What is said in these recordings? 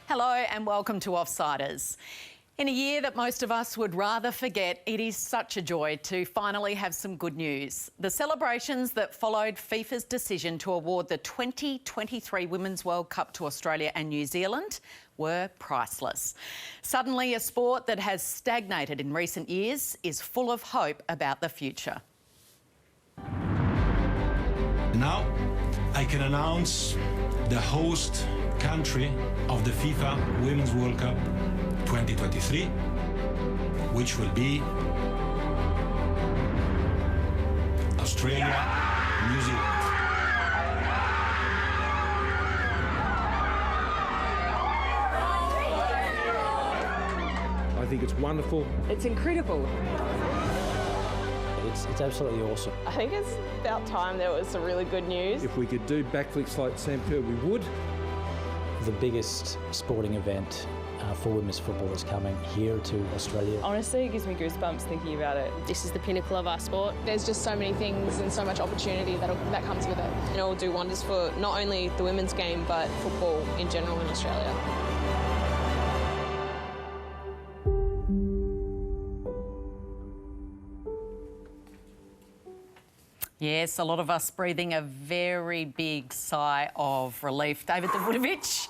Hello and welcome to Offsiders. In a year that most of us would rather forget, it is such a joy to finally have some good news. The celebrations that followed FIFA's decision to award the 2023 Women's World Cup to Australia and New Zealand were priceless. Suddenly, a sport that has stagnated in recent years is full of hope about the future. Now, I can announce the host country of the FIFA Women's World Cup 2023, which will be Australia, New Zealand. I think it's wonderful. It's incredible. It's absolutely awesome. I think it's about time there was some really good news. If we could do backflips like Sam Kerr, we would. The biggest sporting event for women's football is coming here to Australia. Honestly, it gives me goosebumps thinking about it. This is the pinnacle of our sport. There's just so many things and so much opportunity that comes with it. And it will do wonders for not only the women's game, but football in general in Australia. Yes, a lot of us breathing a very big sigh of relief. David Davutovic,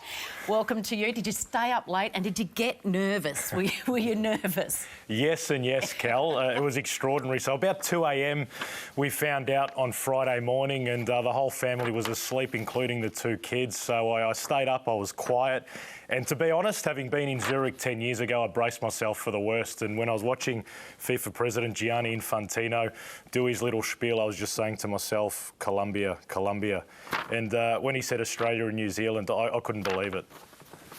welcome to you. Did you stay up late and did you get nervous? Were you nervous? Yes and yes, Cal. It was extraordinary. So about 2 a.m. we found out on Friday morning and the whole family was asleep, including the two kids. So I stayed up, I was quiet. And to be honest, having been in Zurich 10 years ago, I braced myself for the worst. And when I was watching FIFA President Gianni Infantino do his little spiel, I was just saying to myself, Colombia, Colombia. And when he said Australia and New Zealand, I couldn't believe it.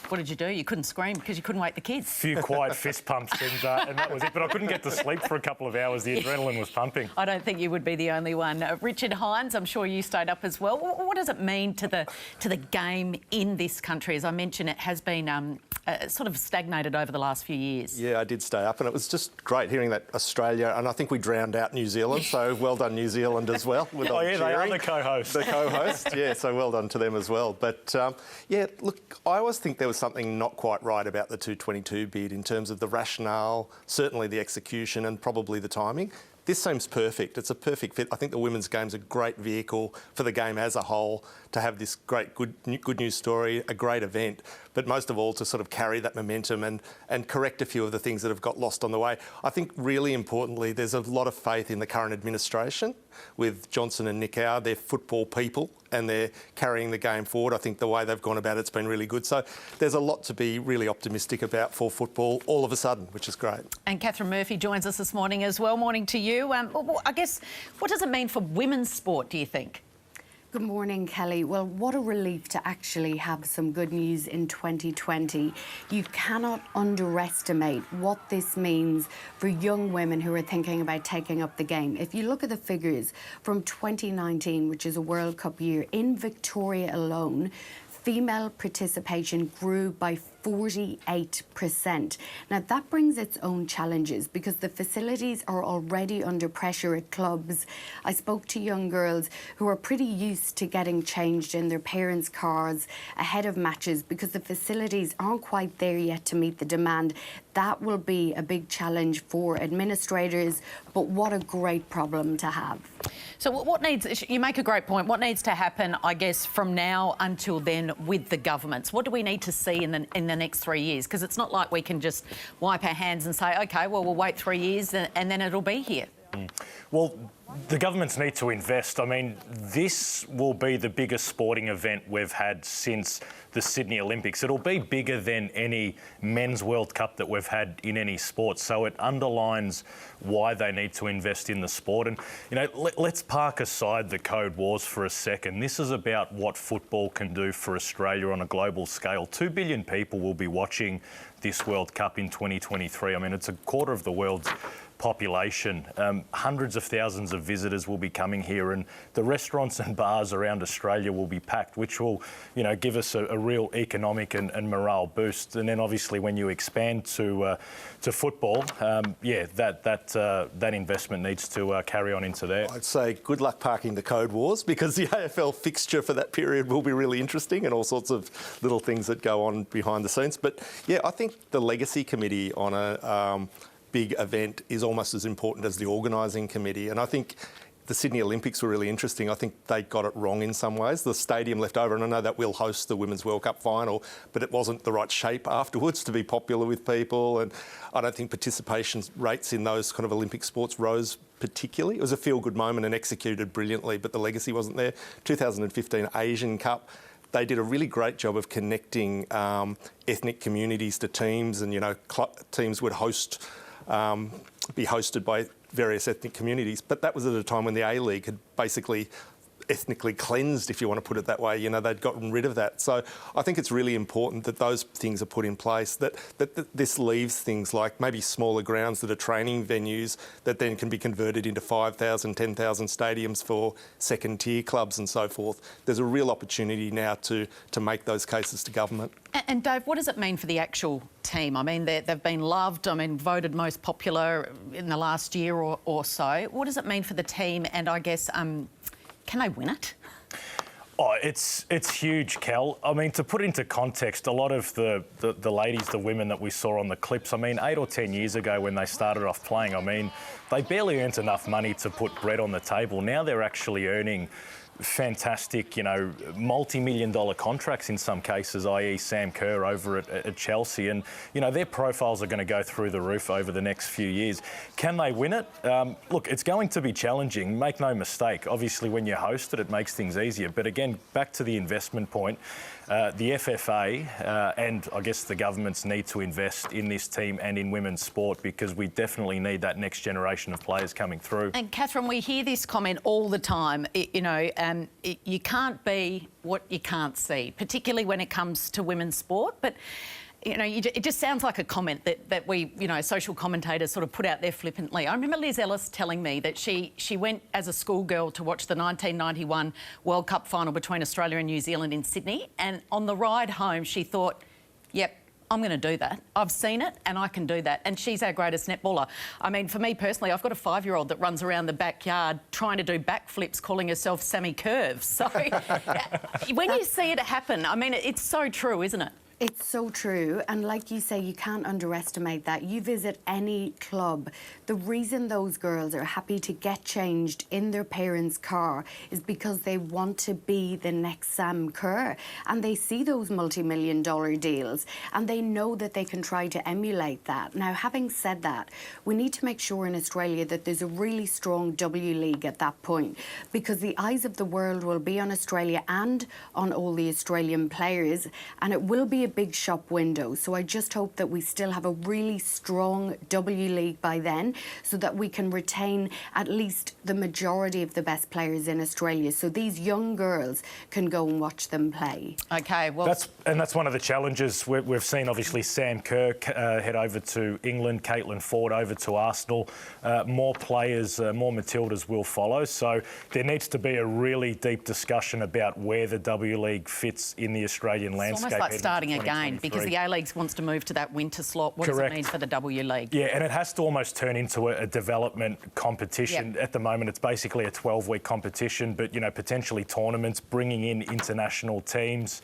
What did you do? You couldn't scream because you couldn't wake the kids. A few quiet fist pumps and that was it. But I couldn't get to sleep for a couple of hours. The adrenaline was pumping. I don't think you would be the only one. Richard Hines, I'm sure you stayed up as well. What does it mean to the game in this country? As I mentioned, it has been sort of stagnated over the last few years. Yeah, I did stay up and it was just great hearing that Australia, and I think we drowned out New Zealand, so well done New Zealand as well. With oh yeah, cheering. they are the co-hosts. The co-host, yeah, so well done to them as well. But yeah, look, I always think there was something not quite right about the 222 bid in terms of the rationale, certainly the execution and probably the timing. This seems perfect. It's a perfect fit. I think the women's game's a great vehicle for the game as a whole to have this great good news story, a great event, but most of all to sort of carry that momentum and correct a few of the things that have got lost on the way. I think really importantly, there's a lot of faith in the current administration with Johnson and Nickau. They're football people and they're carrying the game forward. I think the way they've gone about it's been really good. So there's a lot to be really optimistic about for football all of a sudden, which is great. And Catherine Murphy joins us this morning as well. Morning to you. I guess, what does it mean for women's sport, do you think? Good morning, Kelly. Well, what a relief to actually have some good news in 2020. You cannot underestimate what this means for young women who are thinking about taking up the game. If you look at the figures from 2019, which is a World Cup year, in Victoria alone, female participation grew by 48%. Now, that brings its own challenges because the facilities are already under pressure at clubs. I spoke to young girls who are pretty used to getting changed in their parents' cars ahead of matches because the facilities aren't quite there yet to meet the demand. That will be a big challenge for administrators, but what a great problem to have. So what needs, you make a great point, what needs to happen, I guess, from now until then with the governments? What do we need to see in the next 3 years? Because it's not like we can just wipe our hands and say, OK, well, we'll wait 3 years and then it'll be here. Well, the governments need to invest. I mean, this will be the biggest sporting event we've had since the Sydney Olympics. It'll be bigger than any men's World Cup that we've had in any sport. So it underlines why they need to invest in the sport. And, you know, let's park aside the code wars for a second. This is about what football can do for Australia on a global scale. 2 billion people will be watching this World Cup in 2023. I mean, it's a quarter of the world's population. Hundreds of thousands of visitors will be coming here, and the restaurants and bars around Australia will be packed, which will, give us a real economic and morale boost. And then obviously when you expand to football, that investment needs to carry on into there. I'd say good luck parking the Code Wars, because the AFL fixture for that period will be really interesting, and all sorts of little things that go on behind the scenes. But yeah, I think the Legacy Committee on a big event is almost as important as the organising committee. And I think the Sydney Olympics were really interesting. I think they got it wrong in some ways. The stadium left over, and I know that will host the Women's World Cup final, but it wasn't the right shape afterwards to be popular with people. And I don't think participation rates in those kind of Olympic sports rose particularly. It was a feel-good moment and executed brilliantly, but the legacy wasn't there. 2015 Asian Cup, they did a really great job of connecting ethnic communities to teams, and teams would be hosted by various ethnic communities. But that was at a time when the A-League had basically ethnically cleansed, if you want to put it that way. They'd gotten rid of that. So I think it's really important that those things are put in place, that this leaves things like maybe smaller grounds that are training venues that then can be converted into 5,000, 10,000 stadiums for second-tier clubs and so forth. There's a real opportunity now to make those cases to government. And Dave, what does it mean for the actual team? I mean, they've been loved, voted most popular in the last year or so. What does it mean for the team, and I guess, can they win it? Oh, it's huge, Cal. I mean, to put into context, a lot of the ladies, the women that we saw on the clips, 8 or 10 years ago when they started off playing, they barely earned enough money to put bread on the table. Now they're actually earning fantastic, multi-million-dollar contracts in some cases, i.e. Sam Kerr over at Chelsea. And, their profiles are going to go through the roof over the next few years. Can they win it? Look, it's going to be challenging, make no mistake. Obviously, when you host it, it makes things easier. But again, back to the investment point, the FFA and I guess the governments need to invest in this team and in women's sport, because we definitely need that next generation of players coming through. And Catherine, we hear this comment all the time, you can't be what you can't see, particularly when it comes to women's sport. But, it just sounds like a comment that we, social commentators sort of put out there flippantly. I remember Liz Ellis telling me that she went as a schoolgirl to watch the 1991 World Cup final between Australia and New Zealand in Sydney, and on the ride home she thought, yep, I'm going to do that. I've seen it and I can do that. And she's our greatest netballer. For me personally, I've got a 5-year-old that runs around the backyard trying to do backflips, calling herself Sammy Curve. So when you see it happen, it's so true, isn't it? It's so true, and like you say, you can't underestimate that. You visit any club, the reason those girls are happy to get changed in their parents' car is because they want to be the next Sam Kerr, and they see those multi-million-dollar deals and they know that they can try to emulate that. Now, having said that, we need to make sure in Australia that there's a really strong W League at that point, because the eyes of the world will be on Australia and on all the Australian players, and it will be a big shop window. So I just hope that we still have a really strong W League by then, so that we can retain at least the majority of the best players in Australia, so these young girls can go and watch them play. OK, well... That's one of the challenges. We've seen, obviously, Sam Kerr head over to England, Caitlin Ford over to Arsenal. More players, more Matildas will follow. So there needs to be a really deep discussion about where the W League fits in the Australian landscape. It's almost like starting again, because the A-League wants to move to that winter slot. What Correct. Does it mean for the W League? Yeah, and it has to almost turn into a development competition. Yep. At the moment, it's basically a 12-week competition, but, potentially tournaments, bringing in international teams,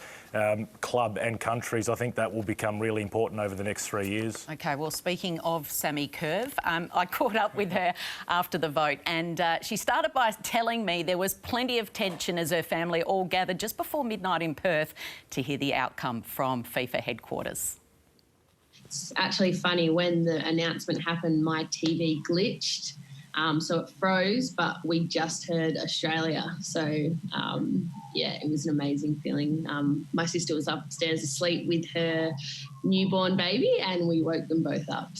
club and countries. I think that will become really important over the next 3 years. OK, well, speaking of Sammy Curve, I caught up with her after the vote, and she started by telling me there was plenty of tension as her family all gathered just before midnight in Perth to hear the outcome from FIFA headquarters. It's actually funny, when the announcement happened, my TV glitched, so it froze, but we just heard Australia. So, yeah, it was an amazing feeling. My sister was upstairs asleep with her newborn baby, and we woke them both up.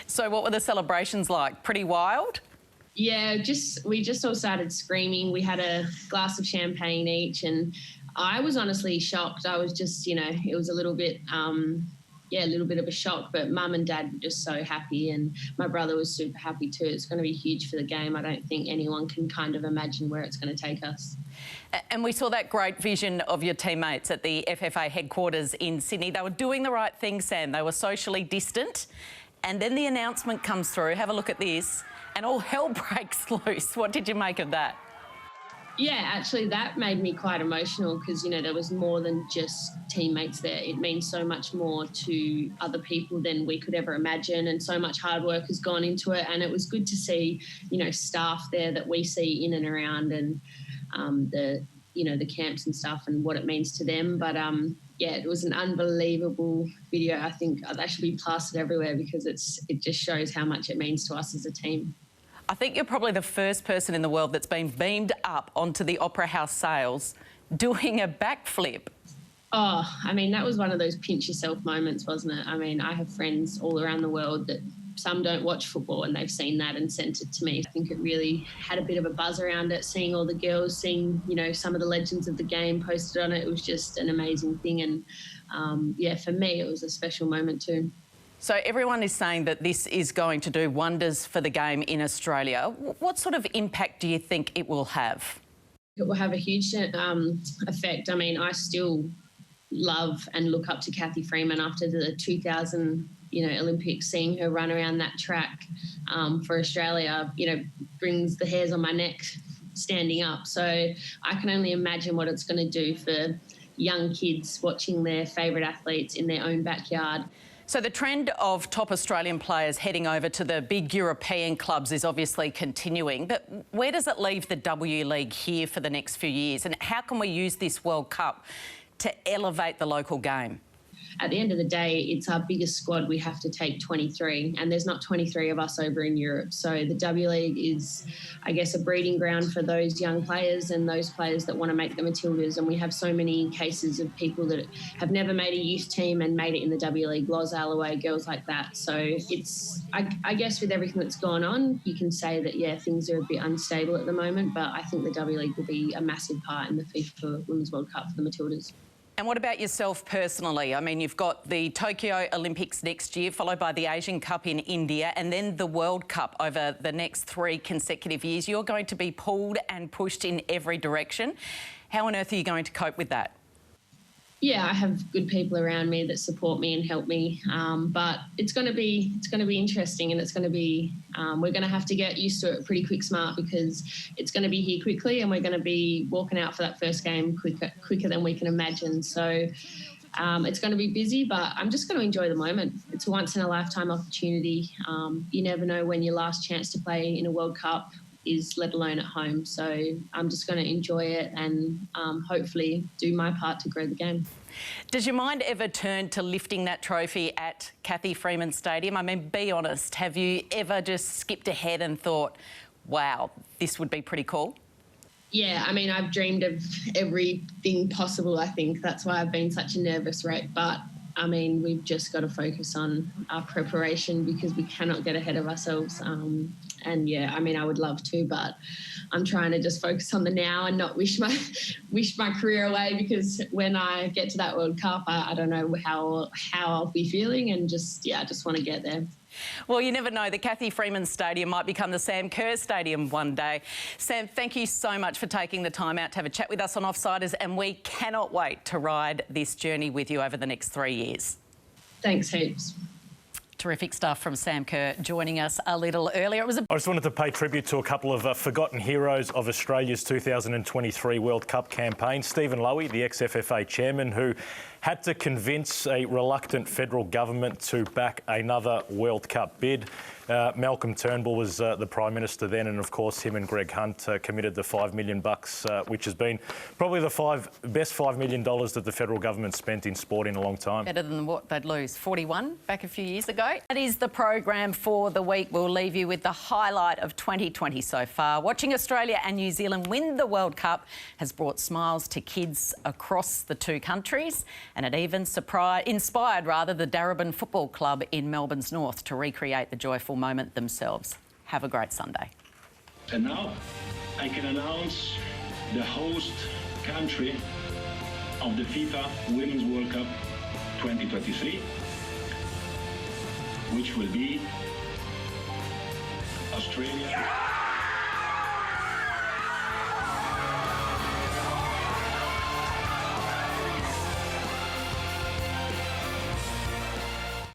So what were the celebrations like? Pretty wild? Yeah, we just all started screaming. We had a glass of champagne each, and I was honestly shocked. I was just, it was a little bit, a little bit of a shock, but Mum and Dad were just so happy, and my brother was super happy too. It's going to be huge for the game. I don't think anyone can kind of imagine where it's going to take us. And we saw that great vision of your teammates at the FFA headquarters in Sydney. They were doing the right thing, Sam. They were socially distant. And then the announcement comes through. Have a look at this. And all hell breaks loose. What did you make of that? Yeah, actually, that made me quite emotional because, you know, there was more than just teammates there. It means so much more to other people than we could ever imagine, and so much hard work has gone into it. And it was good to see, you know, staff there that we see in and around, and the camps and stuff, and what it means to them. But yeah, it was an unbelievable video. I think that should be plastered everywhere because it just shows how much it means to us as a team. I think you're probably the first person in the world that's been beamed up onto the Opera House sails doing a backflip. Oh, I mean, that was one of those pinch yourself moments, wasn't it? I mean, I have friends all around the world that some don't watch football and they've seen that and sent it to me. I think it really had a bit of a buzz around it, seeing all the girls, seeing, you know, some of the legends of the game posted on it. It was just an amazing thing. And yeah, for me, it was a special moment too. So everyone is saying that this is going to do wonders for the game in Australia. What sort of impact do you think it will have? It will have a huge effect. I mean, I still love and look up to Cathy Freeman after the 2000 Olympics. Seeing her run around that track for Australia, brings the hairs on my neck standing up. So I can only imagine what it's going to do for young kids watching their favourite athletes in their own backyard. So the trend of top Australian players heading over to the big European clubs is obviously continuing, but where does it leave the W League here for the next few years, and how can we use this World Cup to elevate the local game? At the end of the day, it's our biggest squad. We have to take 23, and there's not 23 of us over in Europe. So the W League is, I guess, a breeding ground for those young players and those players that want to make the Matildas. And we have so many cases of people that have never made a youth team and made it in the W League, Loz Alloway, girls like that. So it's, I guess with everything that's gone on, you can say that, yeah, things are a bit unstable at the moment, but I think the W League will be a massive part in the FIFA Women's World Cup for the Matildas. And what about yourself personally? I mean, you've got the Tokyo Olympics next year, followed by the Asian Cup in India, and then the World Cup over the next 3 consecutive years. You're going to be pulled and pushed in every direction. How on earth are you going to cope with that? Yeah, I have good people around me that support me and help me, but it's going to be interesting, and it's going to be we're going to have to get used to it pretty quick smart, because it's going to be here quickly, and we're going to be walking out for that first game quicker than we can imagine. So it's going to be busy, but I'm just going to enjoy the moment. It's a once in a lifetime opportunity. You never know when your last chance to play in a World Cup is, let alone at home. So I'm just going to enjoy it and hopefully do my part to grow the game. Does your mind ever turn to lifting that trophy at Cathy Freeman Stadium? I mean, be honest, have you ever just skipped ahead and thought, wow, this would be pretty cool? Yeah, I mean, I've dreamed of everything possible, I think. That's why I've been such a nervous wreck. But, I mean, we've just got to focus on our preparation, because we cannot get ahead of ourselves. And, yeah, I mean, I would love to, but I'm trying to just focus on the now and not wish my career away, because when I get to that World Cup, I don't know how I'll be feeling, and I just want to get there. Well, you never know. The Cathy Freeman Stadium might become the Sam Kerr Stadium one day. Sam, thank you so much for taking the time out to have a chat with us on Offsiders, and we cannot wait to ride this journey with you over the next 3 years. Thanks heaps. Terrific stuff from Sam Kerr joining us a little earlier. I just wanted to pay tribute to a couple of forgotten heroes of Australia's 2023 World Cup campaign. Stephen Lowy, the ex-FFA chairman, who had to convince a reluctant federal government to back another World Cup bid. Malcolm Turnbull was the Prime Minister then, and of course him and Greg Hunt committed the $5 million, which has been probably the best $5 million that the federal government spent in sport in a long time. Better than what they'd lose, 41 back a few years ago. That is the program for the week. We'll leave you with the highlight of 2020 so far. Watching Australia and New Zealand win the World Cup has brought smiles to kids across the 2 countries, and it even inspired the Darebin Football Club in Melbourne's north to recreate the joyful moment themselves. Have a great Sunday. And now I can announce the host country of the FIFA Women's World Cup 2023. which will be Australia.